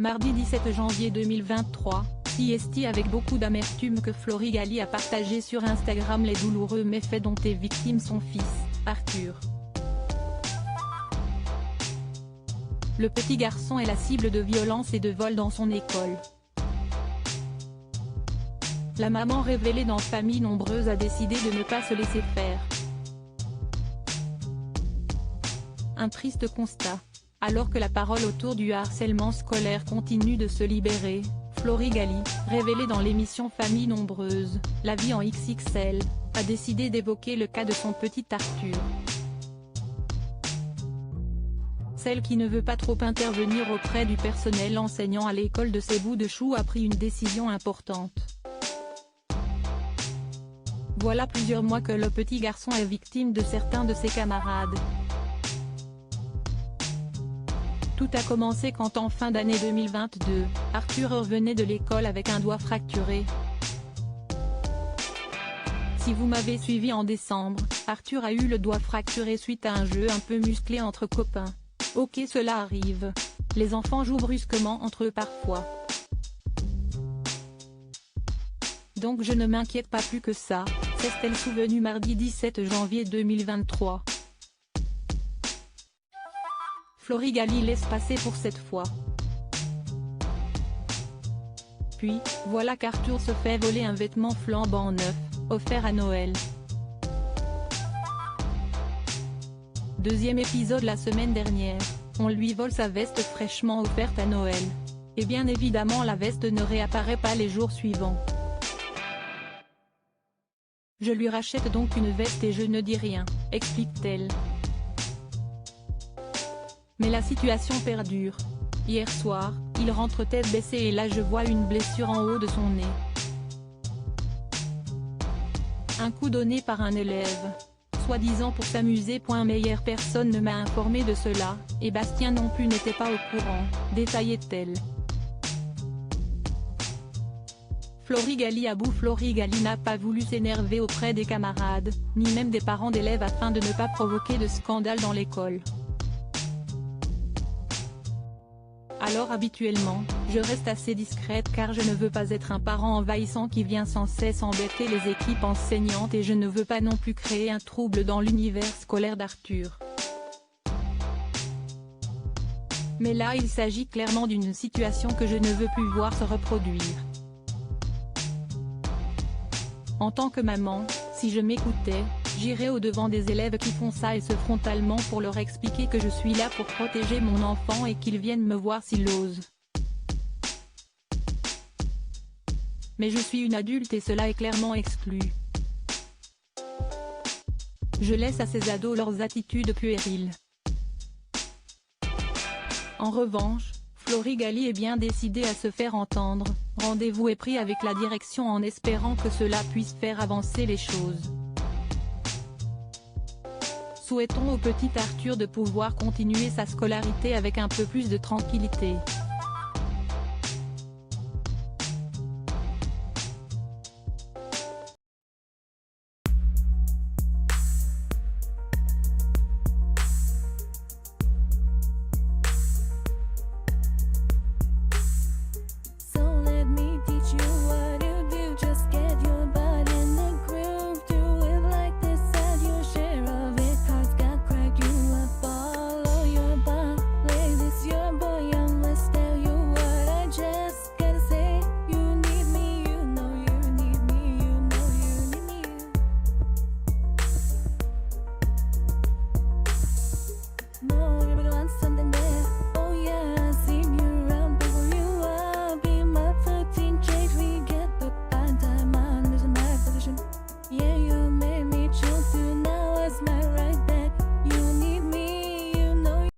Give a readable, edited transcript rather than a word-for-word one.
Mardi 17 janvier 2023, CST avec beaucoup d'amertume que Flory Galli a partagé sur Instagram les douloureux méfaits dont est victime son fils, Arthur. Le petit garçon est la cible de violences et de vols dans son école. La maman révélée dans Famille Nombreuse a décidé de ne pas se laisser faire. Un triste constat. Alors que la parole autour du harcèlement scolaire continue de se libérer, Flory Galli, révélée dans l'émission Famille Nombreuse, La vie en XXL, a décidé d'évoquer le cas de son petit Arthur. Celle qui ne veut pas trop intervenir auprès du personnel enseignant à l'école de ses bouts de chou a pris une décision importante. Voilà plusieurs mois que le petit garçon est victime de certains de ses camarades. Tout a commencé quand en fin d'année 2022, Arthur revenait de l'école avec un doigt fracturé. Si vous m'avez suivi en décembre, Arthur a eu le doigt fracturé suite à un jeu un peu musclé entre copains. Ok, cela arrive. Les enfants jouent brusquement entre eux parfois. Donc je ne m'inquiète pas plus que ça, s'est-elle souvenue mardi 17 janvier 2023. Flory Galli laisse passer pour cette fois. Puis, voilà qu'Arthur se fait voler un vêtement flambant neuf, offert à Noël. Deuxième épisode la semaine dernière, on lui vole sa veste fraîchement offerte à Noël. Et bien évidemment la veste ne réapparaît pas les jours suivants. Je lui rachète donc une veste et je ne dis rien, explique-t-elle. Mais la situation perdure. Hier soir, il rentre tête baissée et là je vois une blessure en haut de son nez. Un coup donné par un élève. Soi-disant pour s'amuser. Meilleure personne ne m'a informé de cela, et Bastien non plus n'était pas au courant, détaillait-elle. Flory Galli à bout. Flory Galli n'a pas voulu s'énerver auprès des camarades, ni même des parents d'élèves afin de ne pas provoquer de scandale dans l'école. Alors habituellement, je reste assez discrète car je ne veux pas être un parent envahissant qui vient sans cesse embêter les équipes enseignantes et je ne veux pas non plus créer un trouble dans l'univers scolaire d'Arthur. Mais là il s'agit clairement d'une situation que je ne veux plus voir se reproduire. En tant que maman, si je m'écoutais, j'irais au-devant des élèves qui font ça et ce frontalement pour leur expliquer que je suis là pour protéger mon enfant et qu'ils viennent me voir s'ils osent. Mais je suis une adulte et cela est clairement exclu. Je laisse à ces ados leurs attitudes puériles. En revanche, Flory Galli est bien décidée à se faire entendre, rendez-vous est pris avec la direction en espérant que cela puisse faire avancer les choses. Souhaitons au petit Arthur de pouvoir continuer sa scolarité avec un peu plus de tranquillité.